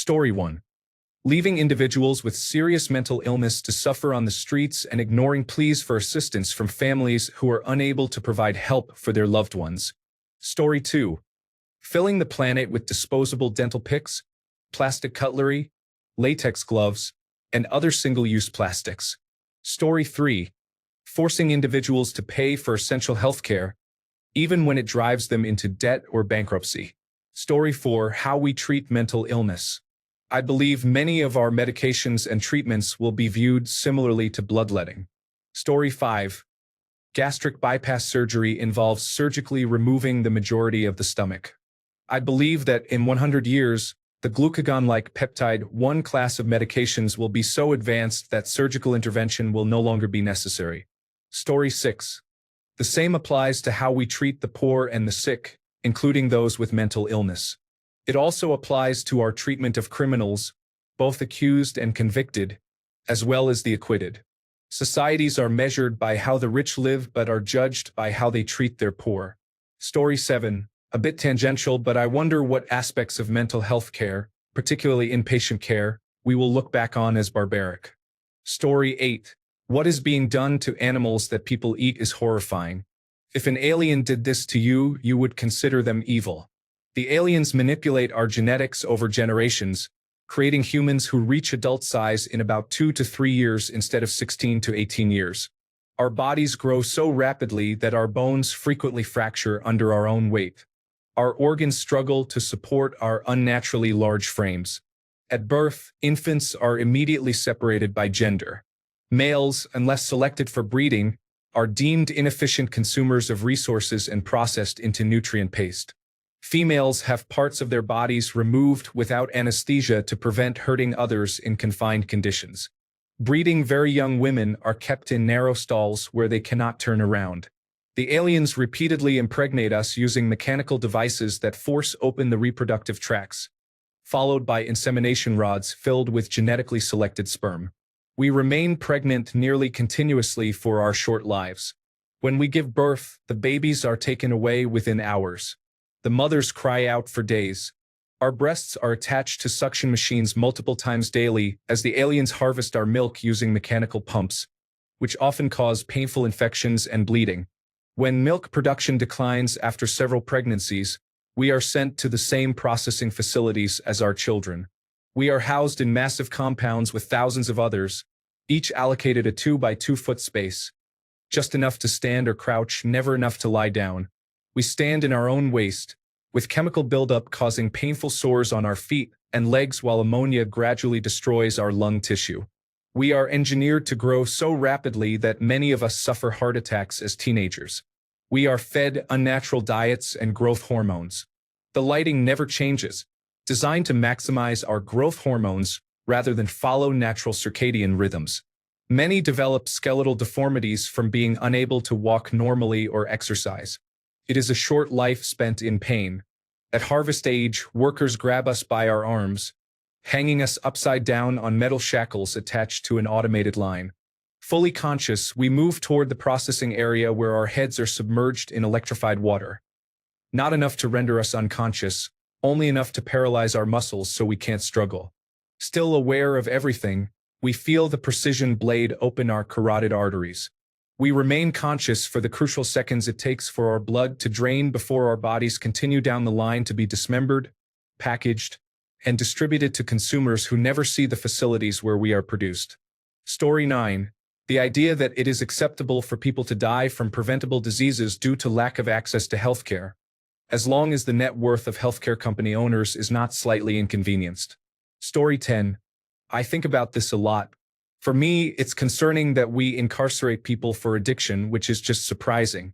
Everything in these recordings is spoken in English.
Story 1. Leaving individuals with serious mental illness to suffer on the streets and ignoring pleas for assistance from families who are unable to provide help for their loved ones. Story 2. Filling the planet with disposable dental picks, plastic cutlery, latex gloves, and other single-use plastics. Story 3. Forcing individuals to pay for essential health care, even when it drives them into debt or bankruptcy. Story 4. How we treat mental illness. I believe many of our medications and treatments will be viewed similarly to bloodletting. Story 5. Gastric bypass surgery involves surgically removing the majority of the stomach. I believe that in 100 years, the glucagon-like peptide 1 class of medications will be so advanced that surgical intervention will no longer be necessary. Story 6. The same applies to how we treat the poor and the sick, including those with mental illness. It also applies to our treatment of criminals, both accused and convicted, as well as the acquitted. Societies are measured by how the rich live but are judged by how they treat their poor. Story 7. A bit tangential, but I wonder what aspects of mental health care, particularly inpatient care, we will look back on as barbaric. Story 8. What is being done to animals that people eat is horrifying. If an alien did this to you, you would consider them evil. The aliens manipulate our genetics over generations, creating humans who reach adult size in about 2 to 3 years instead of 16 to 18 years. Our bodies grow so rapidly that our bones frequently fracture under our own weight. Our organs struggle to support our unnaturally large frames. At birth, infants are immediately separated by gender. Males, unless selected for breeding, are deemed inefficient consumers of resources and processed into nutrient paste. Females have parts of their bodies removed without anesthesia to prevent hurting others in confined conditions. Breeding very young women are kept in narrow stalls where they cannot turn around. The aliens repeatedly impregnate us using mechanical devices that force open the reproductive tracts, followed by insemination rods filled with genetically selected sperm. We remain pregnant nearly continuously for our short lives. When we give birth, the babies are taken away within hours. The mothers cry out for days. Our breasts are attached to suction machines multiple times daily as the aliens harvest our milk using mechanical pumps, which often cause painful infections and bleeding. When milk production declines after several pregnancies, we are sent to the same processing facilities as our children. We are housed in massive compounds with thousands of others, each allocated a 2 by 2 foot space. Just enough to stand or crouch, never enough to lie down. We stand in our own waste, with chemical buildup causing painful sores on our feet and legs while ammonia gradually destroys our lung tissue. We are engineered to grow so rapidly that many of us suffer heart attacks as teenagers. We are fed unnatural diets and growth hormones. The lighting never changes, designed to maximize our growth hormones rather than follow natural circadian rhythms. Many develop skeletal deformities from being unable to walk normally or exercise. It is a short life spent in pain. At harvest age, workers grab us by our arms, hanging us upside down on metal shackles attached to an automated line. Fully conscious, we move toward the processing area where our heads are submerged in electrified water. Not enough to render us unconscious, only enough to paralyze our muscles so we can't struggle. Still aware of everything, we feel the precision blade open our carotid arteries. We remain conscious for the crucial seconds it takes for our blood to drain before our bodies continue down the line to be dismembered, packaged, and distributed to consumers who never see the facilities where we are produced. Story 9. The idea that it is acceptable for people to die from preventable diseases due to lack of access to healthcare, as long as the net worth of healthcare company owners is not slightly inconvenienced. Story 10. I think about this a lot. For me, it's concerning that we incarcerate people for addiction, which is just surprising.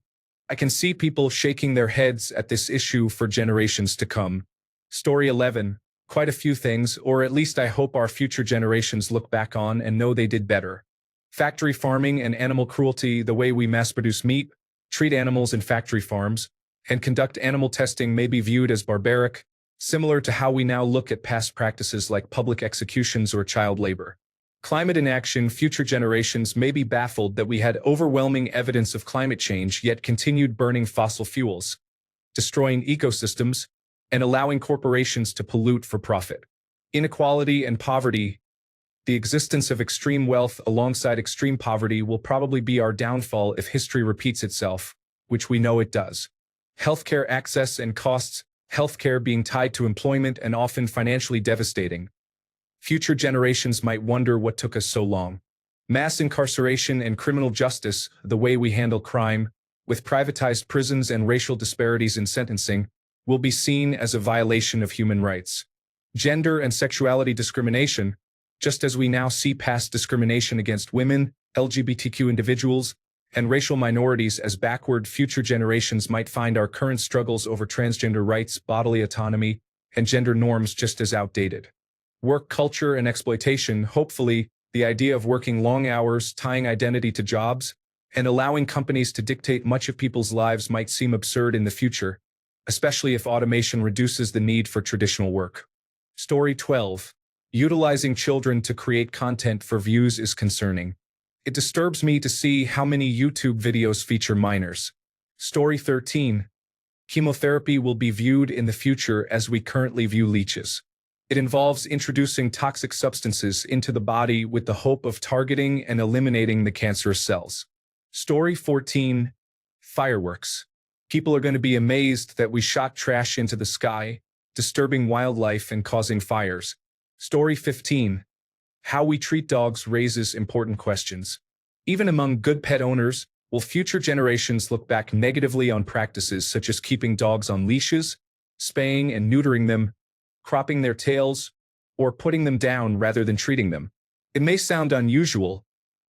I can see people shaking their heads at this issue for generations to come. Story 11. Quite a few things, or at least I hope our future generations look back on and know they did better. Factory farming and animal cruelty, the way we mass-produce meat, treat animals in factory farms, and conduct animal testing may be viewed as barbaric, similar to how we now look at past practices like public executions or child labor. Climate inaction, future generations may be baffled that we had overwhelming evidence of climate change yet continued burning fossil fuels, destroying ecosystems, and allowing corporations to pollute for profit. Inequality and poverty. The existence of extreme wealth alongside extreme poverty will probably be our downfall if history repeats itself, which we know it does. Healthcare access and costs, healthcare being tied to employment and often financially devastating. Future generations might wonder what took us so long. Mass incarceration and criminal justice, the way we handle crime, with privatized prisons and racial disparities in sentencing, will be seen as a violation of human rights. Gender and sexuality discrimination, just as we now see past discrimination against women, LGBTQ individuals, and racial minorities as backward, future generations might find our current struggles over transgender rights, bodily autonomy, and gender norms just as outdated. Work culture and exploitation. Hopefully, the idea of working long hours, tying identity to jobs, and allowing companies to dictate much of people's lives might seem absurd in the future, especially if automation reduces the need for traditional work. Story 12. Utilizing children to create content for views is concerning. It disturbs me to see how many YouTube videos feature minors. Story 13. Chemotherapy will be viewed in the future as we currently view leeches. It involves introducing toxic substances into the body with the hope of targeting and eliminating the cancerous cells. Story 14. Fireworks. People are going to be amazed that we shot trash into the sky, disturbing wildlife and causing fires. Story 15. How we treat dogs raises important questions. Even among good pet owners, will future generations look back negatively on practices such as keeping dogs on leashes, spaying and neutering them, cropping their tails, or putting them down rather than treating them? It may sound unusual,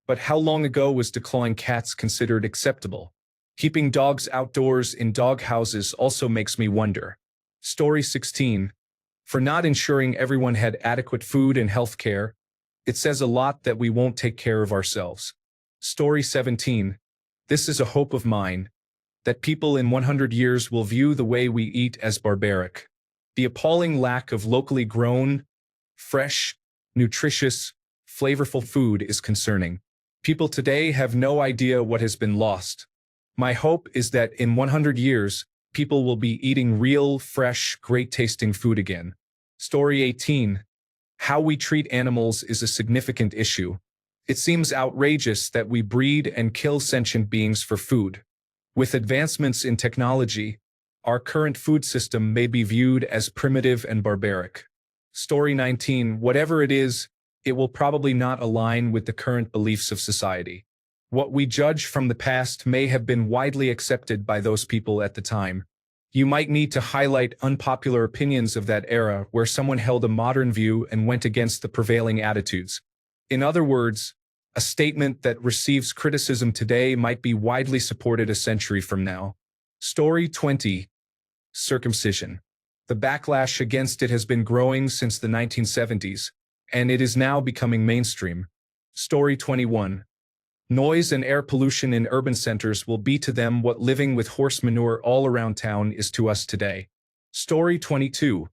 but how long ago was declawing cats considered acceptable? Keeping dogs outdoors in dog houses also makes me wonder. Story 16. For not ensuring everyone had adequate food and health care, it says a lot that we won't take care of ourselves. Story 17. This is a hope of mine, that people in 100 years will view the way we eat as barbaric. The appalling lack of locally grown, fresh, nutritious, flavorful food is concerning. People today have no idea what has been lost. My hope is that in 100 years, people will be eating real, fresh, great-tasting food again. Story 18. How we treat animals is a significant issue. It seems outrageous that we breed and kill sentient beings for food. With advancements in technology, our current food system may be viewed as primitive and barbaric. Story 19. Whatever it is, it will probably not align with the current beliefs of society. What we judge from the past may have been widely accepted by those people at the time. You might need to highlight unpopular opinions of that era where someone held a modern view and went against the prevailing attitudes. In other words, a statement that receives criticism today might be widely supported a century from now. Story 20. Circumcision. The backlash against it has been growing since the 1970s, and it is now becoming mainstream. Story 21. Noise and air pollution in urban centers will be to them what living with horse manure all around town is to us today. Story 22.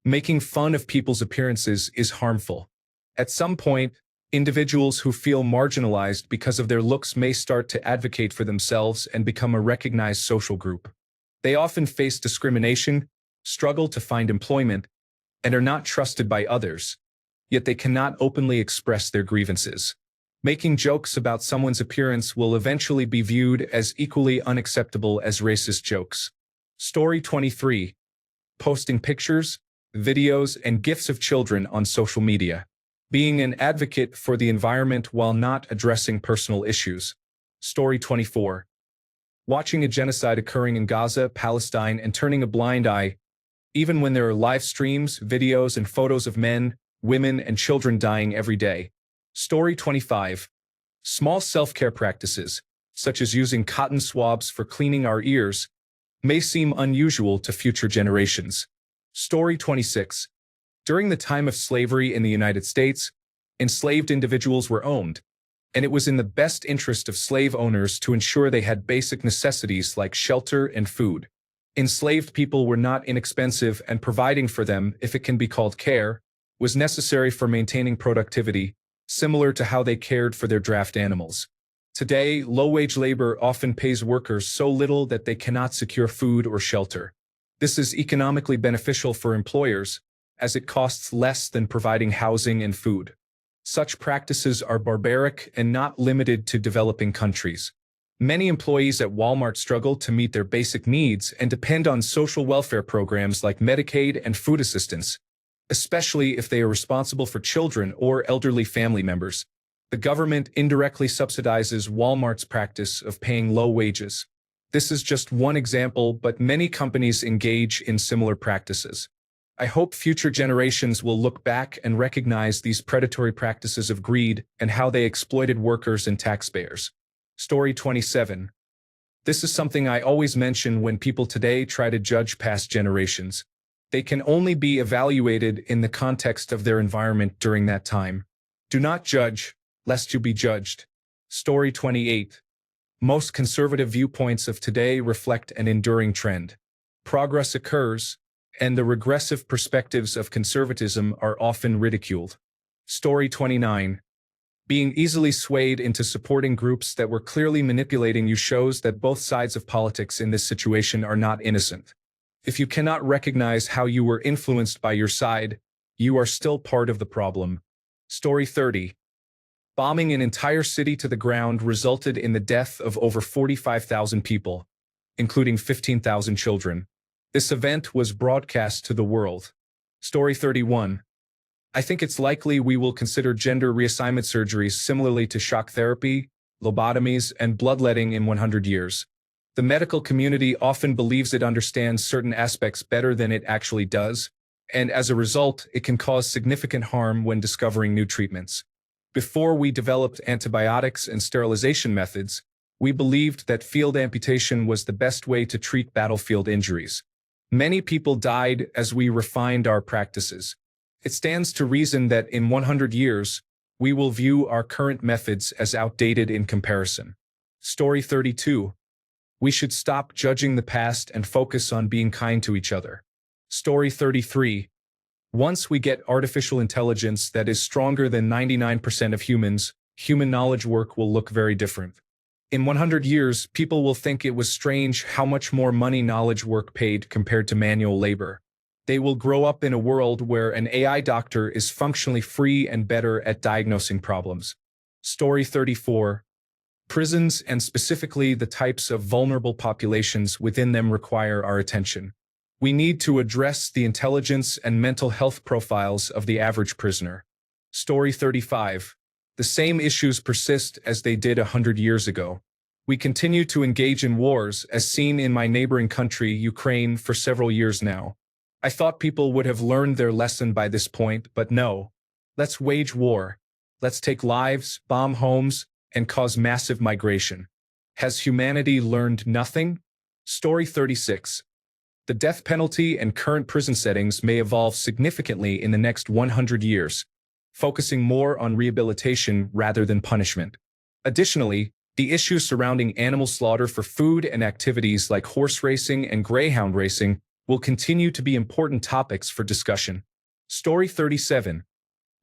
Making fun of people's appearances is harmful. At some point, individuals who feel marginalized because of their looks may start to advocate for themselves and become a recognized social group. They often face discrimination, struggle to find employment, and are not trusted by others, yet they cannot openly express their grievances. Making jokes about someone's appearance will eventually be viewed as equally unacceptable as racist jokes. Story 23. Posting pictures, videos, and GIFs of children on social media. Being an advocate for the environment while not addressing personal issues. Story 24. Watching a genocide occurring in Gaza, Palestine, and turning a blind eye, even when there are live streams, videos, and photos of men, women, and children dying every day. Story 25. Small self-care practices, such as using cotton swabs for cleaning our ears, may seem unusual to future generations. Story 26. During the time of slavery in the United States, enslaved individuals were owned, and it was in the best interest of slave owners to ensure they had basic necessities like shelter and food. Enslaved people were not inexpensive, and providing for them, if it can be called care, was necessary for maintaining productivity, similar to how they cared for their draft animals. Today, low-wage labor often pays workers so little that they cannot secure food or shelter. This is economically beneficial for employers, as it costs less than providing housing and food. Such practices are barbaric and not limited to developing countries. Many employees at Walmart struggle to meet their basic needs and depend on social welfare programs like Medicaid and food assistance, especially if they are responsible for children or elderly family members. The government indirectly subsidizes Walmart's practice of paying low wages. This is just one example, but many companies engage in similar practices. I hope future generations will look back and recognize these predatory practices of greed and how they exploited workers and taxpayers. Story 27. This is something I always mention when people today try to judge past generations. They can only be evaluated in the context of their environment during that time. Do not judge, lest you be judged. Story 28. Most conservative viewpoints of today reflect an enduring trend. Progress occurs, and the regressive perspectives of conservatism are often ridiculed. Story 29. Being easily swayed into supporting groups that were clearly manipulating you shows that both sides of politics in this situation are not innocent. If you cannot recognize how you were influenced by your side, you are still part of the problem. Story 30. Bombing an entire city to the ground resulted in the death of over 45,000 people, including 15,000 children. This event was broadcast to the world. Story 31. I think it's likely we will consider gender reassignment surgeries similarly to shock therapy, lobotomies, and bloodletting in 100 years. The medical community often believes it understands certain aspects better than it actually does, and as a result, it can cause significant harm when discovering new treatments. Before we developed antibiotics and sterilization methods, we believed that field amputation was the best way to treat battlefield injuries. Many people died as we refined our practices. It stands to reason that in 100 years, we will view our current methods as outdated in comparison. Story 32. We should stop judging the past and focus on being kind to each other. Story 33. Once we get artificial intelligence that is stronger than 99% of humans, human knowledge work will look very different. In 100 years, people will think it was strange how much more money knowledge work paid compared to manual labor. They will grow up in a world where an AI doctor is functionally free and better at diagnosing problems. Story 34. Prisons, and specifically the types of vulnerable populations within them, require our attention. We need to address the intelligence and mental health profiles of the average prisoner. Story 35. The same issues persist as they did 100 years ago. We continue to engage in wars, as seen in my neighboring country, Ukraine, for several years now. I thought people would have learned their lesson by this point, but no. Let's wage war. Let's take lives, bomb homes, and cause massive migration. Has humanity learned nothing? Story 36. The death penalty and current prison settings may evolve significantly in the next 100 years, focusing more on rehabilitation rather than punishment. Additionally, the issues surrounding animal slaughter for food and activities like horse racing and greyhound racing will continue to be important topics for discussion. Story 37.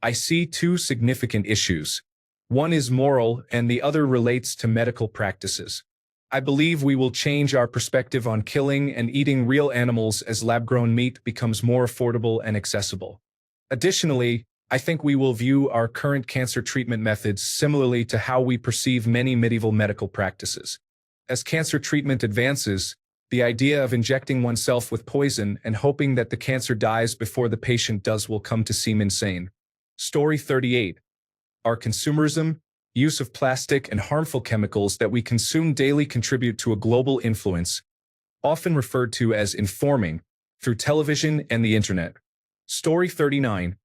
I see two significant issues. One is moral and the other relates to medical practices. I believe we will change our perspective on killing and eating real animals as lab-grown meat becomes more affordable and accessible. Additionally, I think we will view our current cancer treatment methods similarly to how we perceive many medieval medical practices. As cancer treatment advances, the idea of injecting oneself with poison and hoping that the cancer dies before the patient does will come to seem insane. Story 38. Our consumerism, use of plastic, and harmful chemicals that we consume daily contribute to a global influence, often referred to as informing, through television and the internet. Story 39.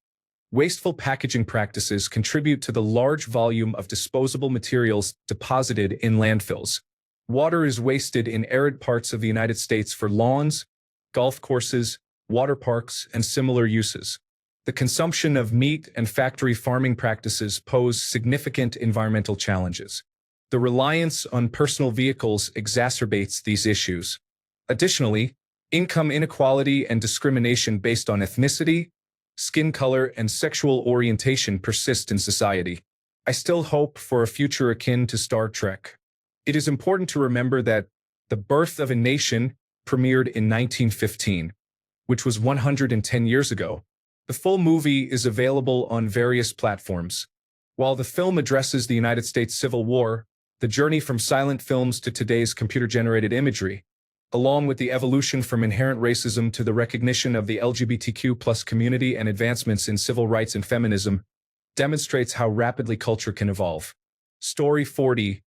Wasteful packaging practices contribute to the large volume of disposable materials deposited in landfills. Water is wasted in arid parts of the United States for lawns, golf courses, water parks, and similar uses. The consumption of meat and factory farming practices pose significant environmental challenges. The reliance on personal vehicles exacerbates these issues. Additionally, income inequality and discrimination based on ethnicity, skin color, and sexual orientation persist in society. I still hope for a future akin to Star Trek. It is important to remember that The Birth of a Nation premiered in 1915, which was 110 years ago. The full movie is available on various platforms. While the film addresses the United States Civil War, the journey from silent films to today's computer-generated imagery, along with the evolution from inherent racism to the recognition of the LGBTQ+ community and advancements in civil rights and feminism, demonstrates how rapidly culture can evolve. Story 40.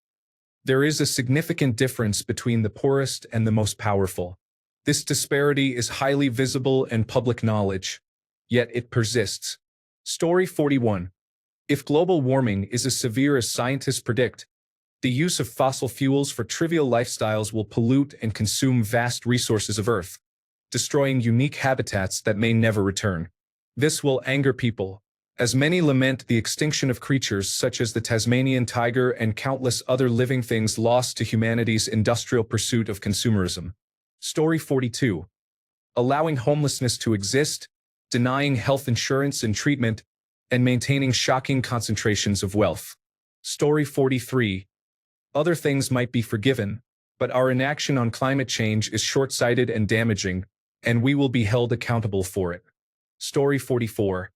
There is a significant difference between the poorest and the most powerful. This disparity is highly visible and public knowledge, yet it persists. Story 41. If global warming is as severe as scientists predict, the use of fossil fuels for trivial lifestyles will pollute and consume vast resources of Earth, destroying unique habitats that may never return. This will anger people, as many lament the extinction of creatures such as the Tasmanian tiger and countless other living things lost to humanity's industrial pursuit of consumerism. Story 42. Allowing homelessness to exist, denying health insurance and treatment, and maintaining shocking concentrations of wealth. Story 43. Other things might be forgiven, but our inaction on climate change is short-sighted and damaging, and we will be held accountable for it. Story 44.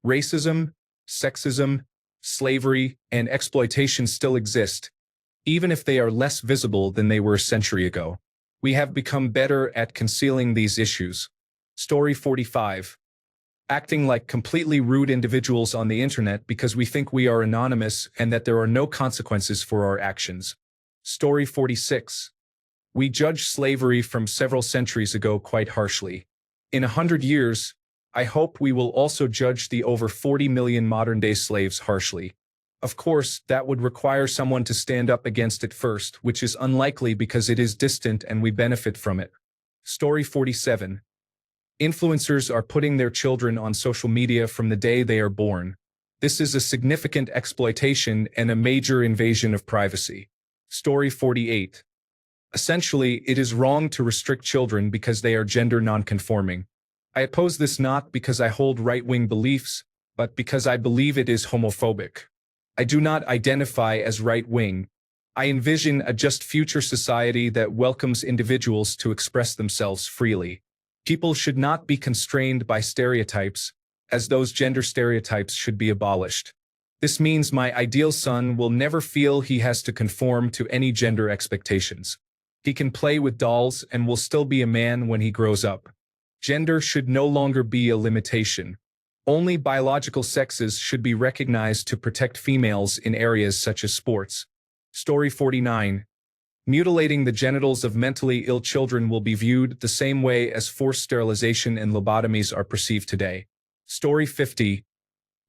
Racism, sexism, slavery, and exploitation still exist, even if they are less visible than they were a century ago. We have become better at concealing these issues. Story 45. Acting like completely rude individuals on the internet because we think we are anonymous and that there are no consequences for our actions. Story 46. We judge slavery from several centuries ago quite harshly. In 100 years, I hope we will also judge the over 40 million modern-day slaves harshly. Of course, that would require someone to stand up against it first, which is unlikely because it is distant and we benefit from it. Story 47. Influencers are putting their children on social media from the day they are born. This is a significant exploitation and a major invasion of privacy. Story 48. Essentially, it is wrong to restrict children because they are gender non-conforming. I oppose this not because I hold right-wing beliefs, but because I believe it is homophobic. I do not identify as right-wing. I envision a just future society that welcomes individuals to express themselves freely. People should not be constrained by stereotypes, as those gender stereotypes should be abolished. This means my ideal son will never feel he has to conform to any gender expectations. He can play with dolls and will still be a man when he grows up. Gender should no longer be a limitation. Only biological sexes should be recognized to protect females in areas such as sports. Story 49. Mutilating the genitals of mentally ill children will be viewed the same way as forced sterilization and lobotomies are perceived today. Story 50.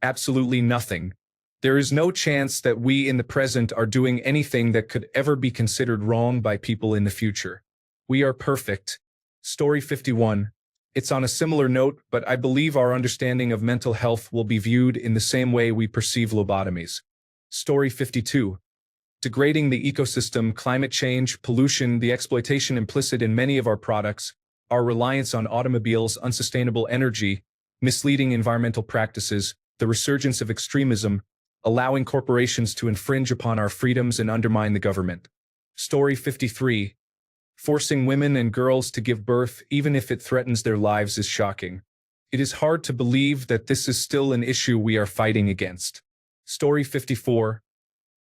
Absolutely nothing. There is no chance that we in the present are doing anything that could ever be considered wrong by people in the future. We are perfect. Story 51. It's on a similar note, but I believe our understanding of mental health will be viewed in the same way we perceive lobotomies. Story 52. Degrading the ecosystem, climate change, pollution, the exploitation implicit in many of our products, our reliance on automobiles, unsustainable energy, misleading environmental practices, the resurgence of extremism, allowing corporations to infringe upon our freedoms and undermine the government. Story 53. Forcing women and girls to give birth, even if it threatens their lives, is shocking. It is hard to believe that this is still an issue we are fighting against. Story 54.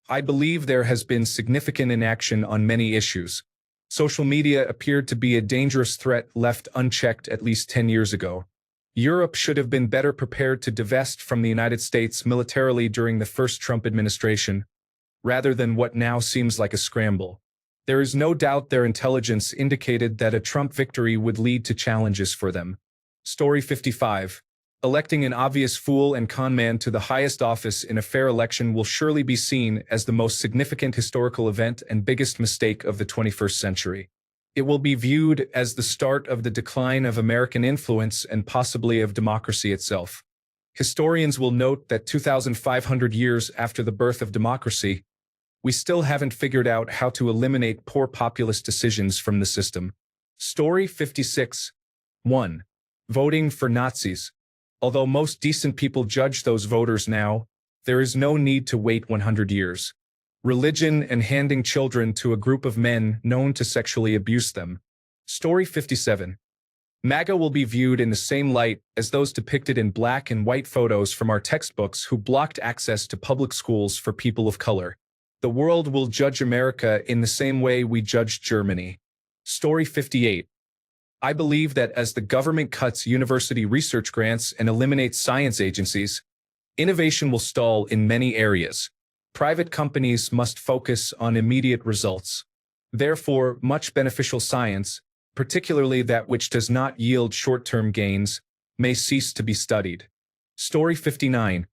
I believe there has been significant inaction on many issues. Social media appeared to be a dangerous threat left unchecked at least 10 years ago. Europe should have been better prepared to divest from the United States militarily during the first Trump administration, rather than what now seems like a scramble. There is no doubt their intelligence indicated that a Trump victory would lead to challenges for them. Story 55. Electing an obvious fool and conman to the highest office in a fair election will surely be seen as the most significant historical event and biggest mistake of the 21st century. It will be viewed as the start of the decline of American influence and possibly of democracy itself. Historians will note that 2,500 years after the birth of democracy, we still haven't figured out how to eliminate poor populist decisions from the system. Story 56. 1. Voting for Nazis. Although most decent people judge those voters now, there is no need to wait 100 years. Religion and handing children to a group of men known to sexually abuse them. Story 57. MAGA will be viewed in the same light as those depicted in black and white photos from our textbooks who blocked access to public schools for people of color. The world will judge America in the same way we judged Germany. Story 58. I believe that as the government cuts university research grants and eliminates science agencies, innovation will stall in many areas. Private companies must focus on immediate results. Therefore, much beneficial science, particularly that which does not yield short-term gains, may cease to be studied. Story 59.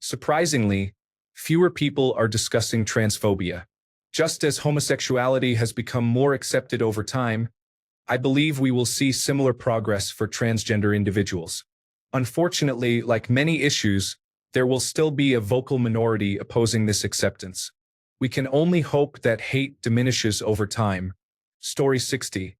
Surprisingly, fewer people are discussing transphobia. Just as homosexuality has become more accepted over time, I believe we will see similar progress for transgender individuals. Unfortunately, like many issues, there will still be a vocal minority opposing this acceptance. We can only hope that hate diminishes over time. Story 60.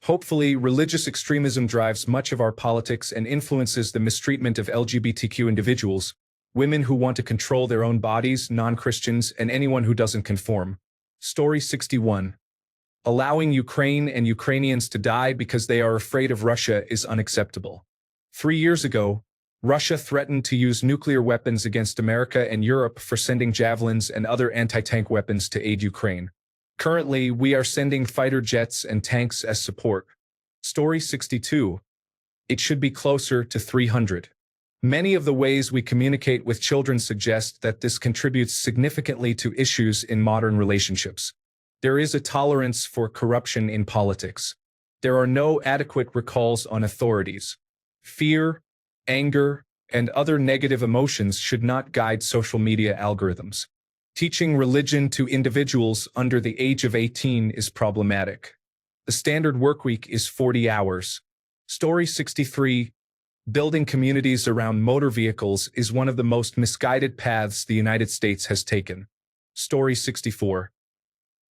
Hopefully, religious extremism drives much of our politics and influences the mistreatment of LGBTQ individuals, women who want to control their own bodies, non-Christians, and anyone who doesn't conform. Story 61. Allowing Ukraine and Ukrainians to die because they are afraid of Russia is unacceptable. 3 years ago, Russia threatened to use nuclear weapons against America and Europe for sending javelins and other anti-tank weapons to aid Ukraine. Currently, we are sending fighter jets and tanks as support. Story 62. It should be closer to 300. Many of the ways we communicate with children suggest that this contributes significantly to issues in modern relationships. There is a tolerance for corruption in politics. There are no adequate recalls on authorities. Fear, anger, and other negative emotions should not guide social media algorithms. Teaching religion to individuals under the age of 18 is problematic. The standard workweek is 40 hours. Story 63. Building communities around motor vehicles is one of the most misguided paths the United States has taken. Story 64.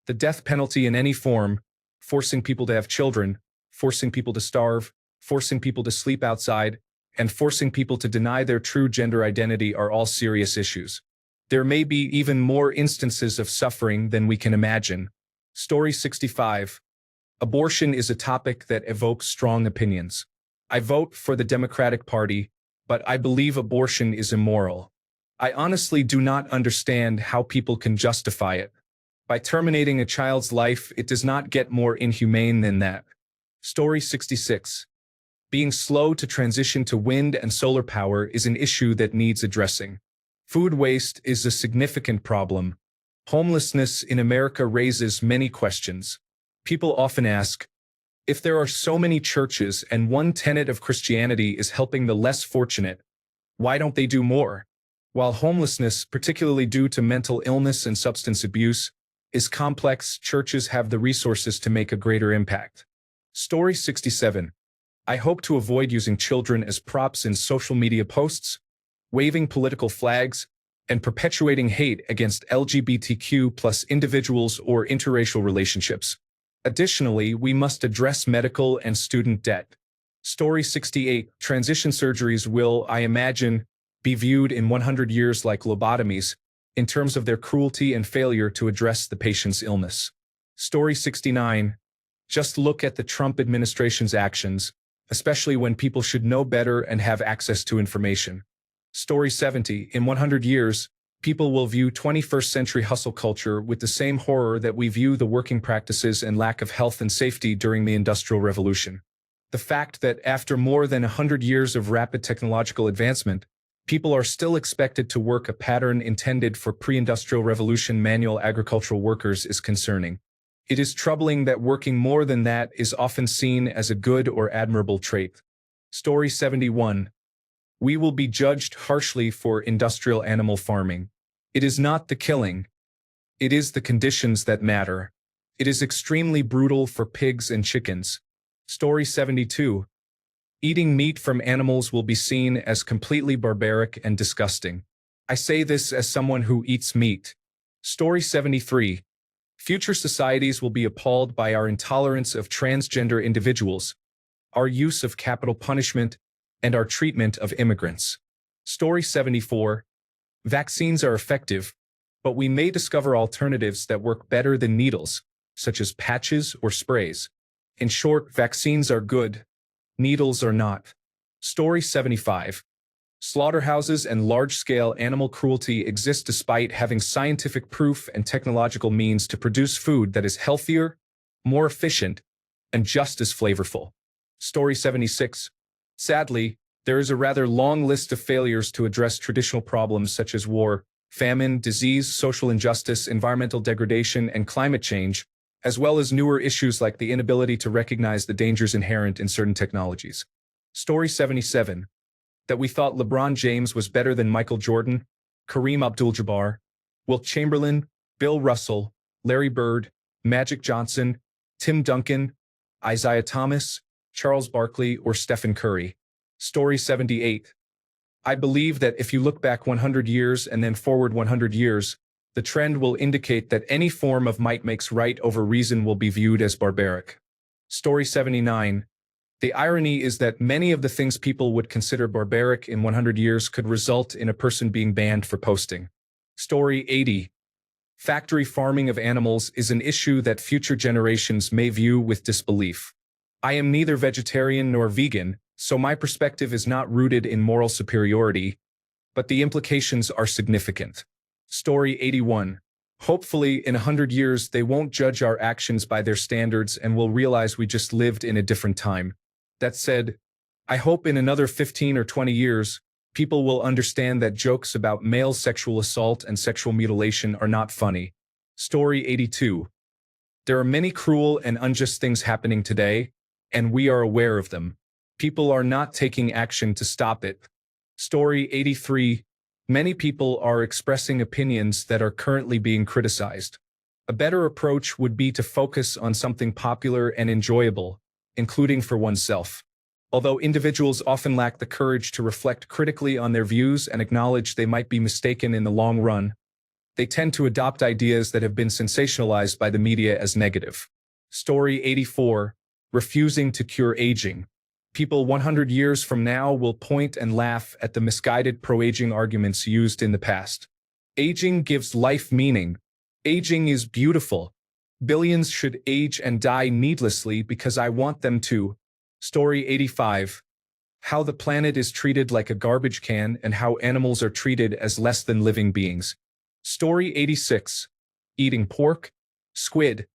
The death penalty in any form, forcing people to have children, forcing people to starve, forcing people to sleep outside, and forcing people to deny their true gender identity are all serious issues. There may be even more instances of suffering than we can imagine. Story 65. Abortion is a topic that evokes strong opinions. I vote for the Democratic Party, but I believe abortion is immoral. I honestly do not understand how people can justify it. By terminating a child's life, it does not get more inhumane than that. Story 66. Being slow to transition to wind and solar power is an issue that needs addressing. Food waste is a significant problem. Homelessness in America raises many questions. People often ask, if there are so many churches and one tenet of Christianity is helping the less fortunate, why don't they do more? While homelessness, particularly due to mental illness and substance abuse, is complex, churches have the resources to make a greater impact. Story 67. I hope to avoid using children as props in social media posts, waving political flags, and perpetuating hate against LGBTQ+ individuals or interracial relationships. Additionally, we must address medical and student debt. Story 68. Transition surgeries will, I imagine, be viewed in 100 years like lobotomies, in terms of their cruelty and failure to address the patient's illness. Story 69. Just look at the Trump administration's actions, especially when people should know better and have access to information. Story 70. In 100 years, people will view 21st century hustle culture with the same horror that we view the working practices and lack of health and safety during the Industrial Revolution. The fact that after more than 100 years of rapid technological advancement, people are still expected to work a pattern intended for pre-industrial revolution manual agricultural workers is concerning. It is troubling that working more than that is often seen as a good or admirable trait. Story 71. We will be judged harshly for industrial animal farming. It is not the killing. It is the conditions that matter. It is extremely brutal for pigs and chickens. Story 72. Eating meat from animals will be seen as completely barbaric and disgusting. I say this as someone who eats meat. Story 73. Future societies will be appalled by our intolerance of transgender individuals, our use of capital punishment, and our treatment of immigrants. Story 74. Vaccines are effective, but we may discover alternatives that work better than needles, such as patches or sprays. In short, vaccines are good, needles or not. Story 75. Slaughterhouses and large-scale animal cruelty exist despite having scientific proof and technological means to produce food that is healthier, more efficient, and just as flavorful. Story 76. Sadly, there is a rather long list of failures to address traditional problems such as war, famine, disease, social injustice, environmental degradation, and climate change, as well as newer issues like the inability to recognize the dangers inherent in certain technologies. Story 77. That we thought LeBron James was better than Michael Jordan, Kareem Abdul-Jabbar, Wilt Chamberlain, Bill Russell, Larry Bird, Magic Johnson, Tim Duncan, Isaiah Thomas, Charles Barkley, or Stephen Curry. Story 78. I believe that if you look back 100 years and then forward 100 years, the trend will indicate that any form of might makes right over reason will be viewed as barbaric. Story 79. The irony is that many of the things people would consider barbaric in 100 years could result in a person being banned for posting. Story 80. Factory farming of animals is an issue that future generations may view with disbelief. I am neither vegetarian nor vegan, so my perspective is not rooted in moral superiority, but the implications are significant. Story 81. Hopefully, in 100 years, they won't judge our actions by their standards and will realize we just lived in a different time. That said, I hope in another 15 or 20 years, people will understand that jokes about male sexual assault and sexual mutilation are not funny. Story 82. There are many cruel and unjust things happening today, and we are aware of them. People are not taking action to stop it. Story 83. Many people are expressing opinions that are currently being criticized. A better approach would be to focus on something popular and enjoyable, including for oneself. Although individuals often lack the courage to reflect critically on their views and acknowledge they might be mistaken in the long run, they tend to adopt ideas that have been sensationalized by the media as negative. Story 84. Refusing to cure aging. People 100 years from now will point and laugh at the misguided pro-aging arguments used in the past. Aging gives life meaning. Aging is beautiful. Billions should age and die needlessly because I want them to. Story 85. How the planet is treated like a garbage can and how animals are treated as less than living beings. Story 86. Eating pork, squid,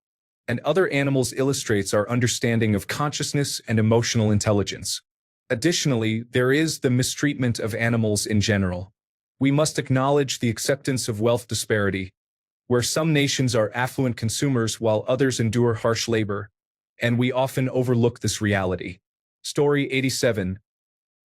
and other animals illustrates our understanding of consciousness and emotional intelligence. Additionally, there is the mistreatment of animals in general. We must acknowledge the acceptance of wealth disparity, where some nations are affluent consumers while others endure harsh labor, and we often overlook this reality. Story 87.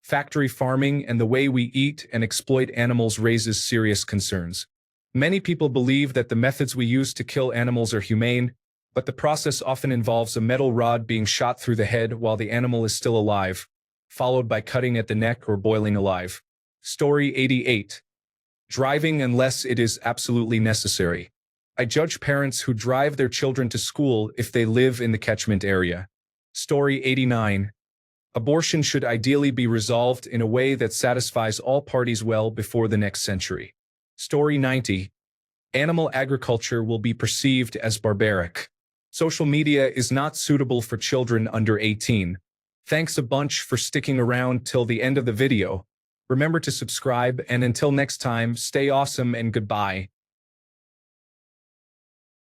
Factory farming and the way we eat and exploit animals raises serious concerns. Many people believe that the methods we use to kill animals are humane, but the process often involves a metal rod being shot through the head while the animal is still alive, followed by cutting at the neck or boiling alive. Story 88. Driving unless it is absolutely necessary. I judge parents who drive their children to school if they live in the catchment area. Story 89. Abortion should ideally be resolved in a way that satisfies all parties well before the next century. Story 90. Animal agriculture will be perceived as barbaric. Social media is not suitable for children under 18. Thanks a bunch for sticking around till the end of the video. Remember to subscribe, and until next time, stay awesome and goodbye.